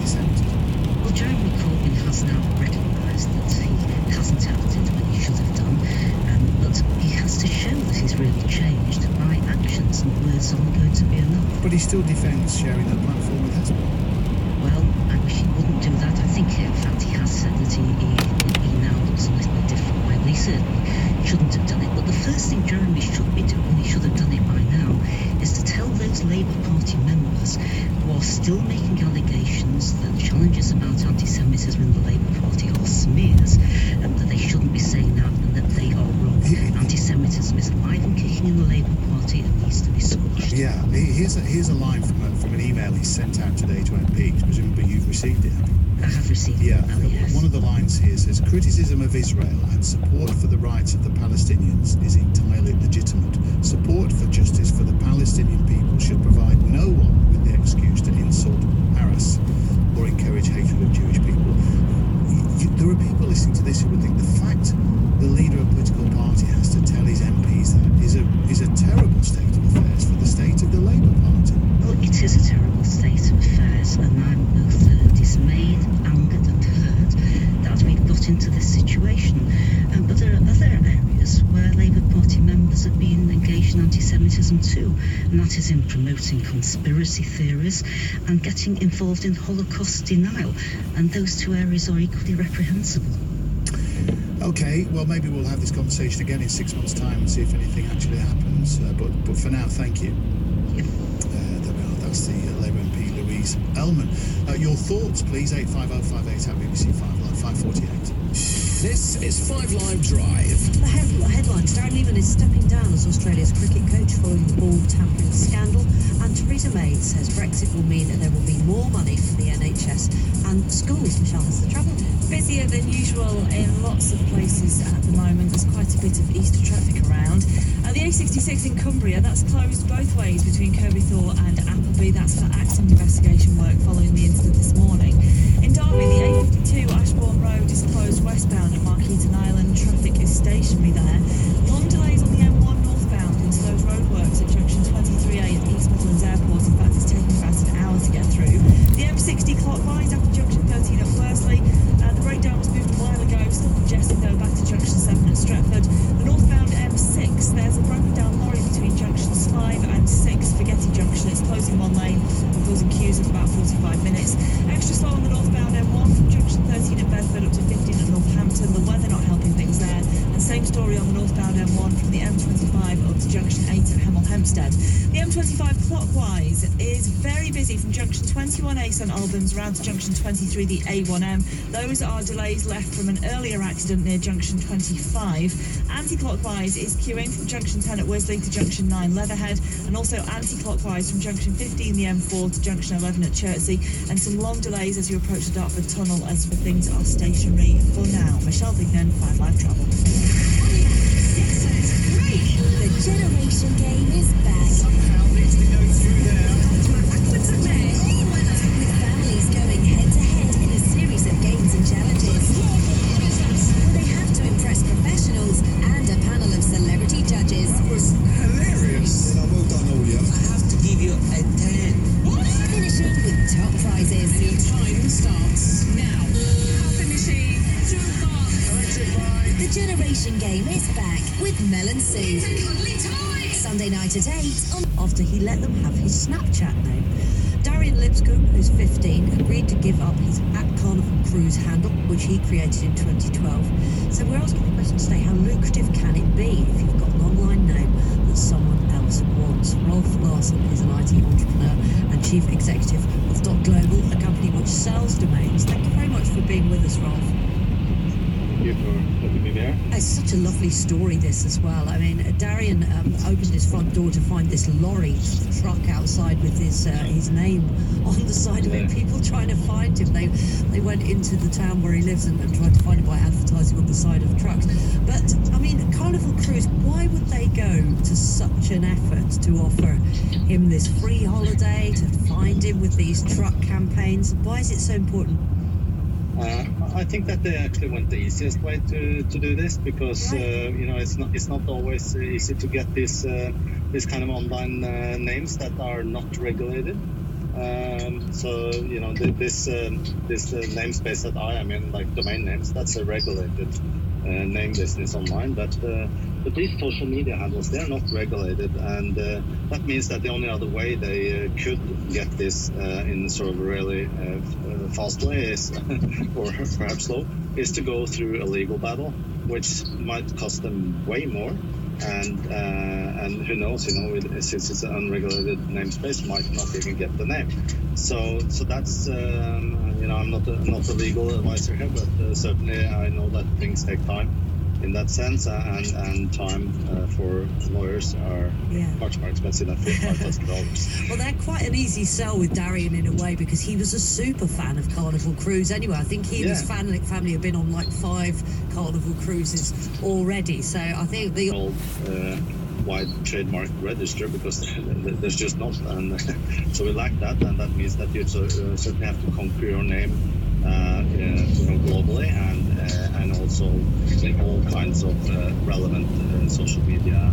anti-Semitism? Well, Jeremy Corbyn has now recognised that he hasn't acted when he should have done, but he has to show that he's really changed by actions, and words aren't going to be enough. But he still defends sharing a platform with Hezbollah. Well, I wish he wouldn't do that. I think, in fact, he has said that he now looks a little bit different. Well, he certainly shouldn't have done it. But the first thing Jeremy should be doing, he should have done it by now, is to tell those Labour Party members who are still making allegations that challenges about anti-Semitism in the Labour Party are smears, and that they shouldn't be saying that, and that they are wrong. Anti-Semitism is alive and kicking in the Labour Party and needs to be squashed. Yeah, here's a line from an email he sent out today to MPs. Presumably you've received it, have you? I have received it. Yes. One of the lines here says, criticism of Israel and support for the rights of the Palestinians is entirely legitimate. Support for justice for the Palestinian people should provide no one with the excuse to insult, harass, or encourage hatred of Jewish people. There are people listening to this who would think the fact the leader of a political party has to tell his MPs that is a terrible state of affairs for the state of the Labour Party. Well, it is a terrible state of affairs, and I'm both dismayed, angered and hurt that we've got into this situation. But there are other areas where Labour Party members have been engaged in anti-Semitism too, and that is in promoting conspiracy theories and getting involved in Holocaust denial, and those two areas are equally reprehensible. Okay, well, maybe we'll have this conversation again in 6 months' time and see if anything actually happens. But for now, thank you. Yep. There we are. That's the Labour MP Louise Ellman. Your thoughts, please. 85058 at BBC 5 Live 548. This is 5 Live Drive. The headlines. Darren Lehman is stepping down as Australia's cricket coach following the ball tampering scandal, and Theresa May says Brexit will mean that there will be more money for the NHS and schools. Michelle has the travel. Busier than usual in lots of places at the moment. There's quite a bit of Easter traffic around. The A66 in Cumbria, that's closed both ways between Kirby Thor and Appleby. That's for accident investigation work following the incident this morning. In Derby, the A52 Ashbourne Road is closed westbound at Markeaton Island. Traffic is stationary there. Long delays on the M1 northbound into those roadworks at junction 23A at East Midlands Airport. In fact, it's taking about an hour to get through. The M60 clockwise after junction 13 at Bordesley. The breakdown was moved a while ago, still congested though back to junction 7 at Stretford. The northbound M6, there's a broken down lorry between junctions 5 and 6, Forgetty Junction. It's closing one lane and causing queues of about 45 minutes. Extra slow on the northbound M1 from junction 13 at Bedford up to 15 at Northampton. The weather not helping things there. And same story on the northbound M1 from the M25 up to junction 8 at Hemel Hempstead. The M25 clockwise is very busy from junction 21A St Albans round to junction 23 the A1M. Those are delays left from an earlier accident near junction 25. Anti-clockwise is queuing from junction 10 at Worsley to junction 9 Leatherhead, and also anti-clockwise from junction 15 the M4 to junction 11 at Chertsey, and some long delays as you approach the Dartford Tunnel as things are stationary for now. Michelle Vignan, 5 Live Travel. The generation game is back. Somehow needs to go through there. With families going head-to-head in a series of games and challenges. Will they have to impress professionals and a panel of celebrity judges? That was hilarious. Well done, all you. I have to give you a 10. What? Finishing with top prizes. Your time starts now. Happy machine, too fast. Electrified. The generation game is back with Mel and Sue. Sunday night at 8 After he let them have his Snapchat name. Darian Lipscomb, who's 15, agreed to give up his @Carnival Cruise handle, which he created in 2012. So we're asking the question today, how lucrative can it be if you've got an online name that someone else wants? Rolf Larson is an IT entrepreneur and chief executive of .global, a company which sells domains. Thank you very much for being with us, Rolf. Thank you for having me there. It's such a lovely story, this as well. I mean, Darian opened his front door to find this lorry truck outside with his name on the side of it. People trying to find him. They went into the town where he lives and tried to find him by advertising on the side of trucks. But, I mean, Carnival Cruise, why would they go to such an effort to offer him this free holiday, to find him with these truck campaigns? Why is it so important? I think that they actually went the easiest way to do this because it's not always easy to get this kind of online names that are not regulated. So this namespace that I am in, like domain names, that's a regulated name business online. But these social media handles, they're not regulated, and that means that the only other way they could get this in sort of a really fast way is, or perhaps slow, is to go through a legal battle, which might cost them way more. And who knows, since it's an unregulated namespace, might not even get the name. So that's I'm not a legal advisor here, but certainly I know that things take time in that sense, and time for lawyers are much more expensive than $5,000. Well, they're quite an easy sell with Darian in a way, because he was a super fan of Carnival Cruise anyway. I think he and his family have been on like 5 Carnival cruises already. So I think the old wide trademark register, because there's just not, and so we lack that, and that means that you certainly have to conquer your name globally, and also make all kinds of relevant social media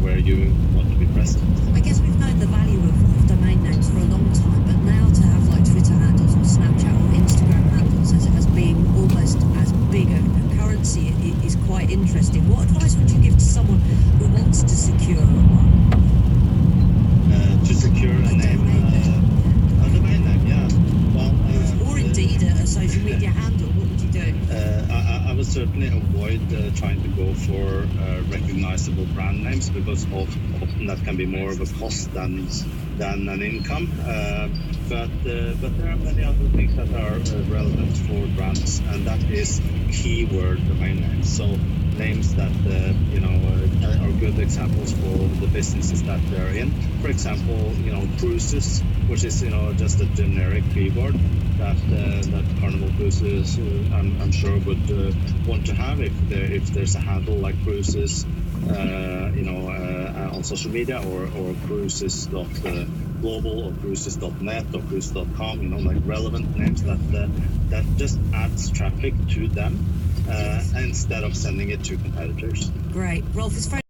where you want to be present. I guess we've known the value of domain names for a long time, but now to have like Twitter handles or Snapchat or Instagram handles as being almost as big a currency is quite interesting. What advice would you give to someone who wants to secure one? To secure a name, a domain name, yeah. Well, or indeed a social media handle. What would you do? I would certainly avoid trying to go for recognizable brand names, because often that can be more of a cost than an income. But there are many other things that are relevant for brands, and that is keyword domain names. So names that are good examples for the businesses that they're in. For example, cruises, which is just a generic keyword that Carnival Cruises I'm sure would want to have if there's a handle like cruises on social media, or cruises.global or cruises.net or cruises.com, like relevant names that just adds traffic to them instead of sending it to competitors. Great. Rolf, it's very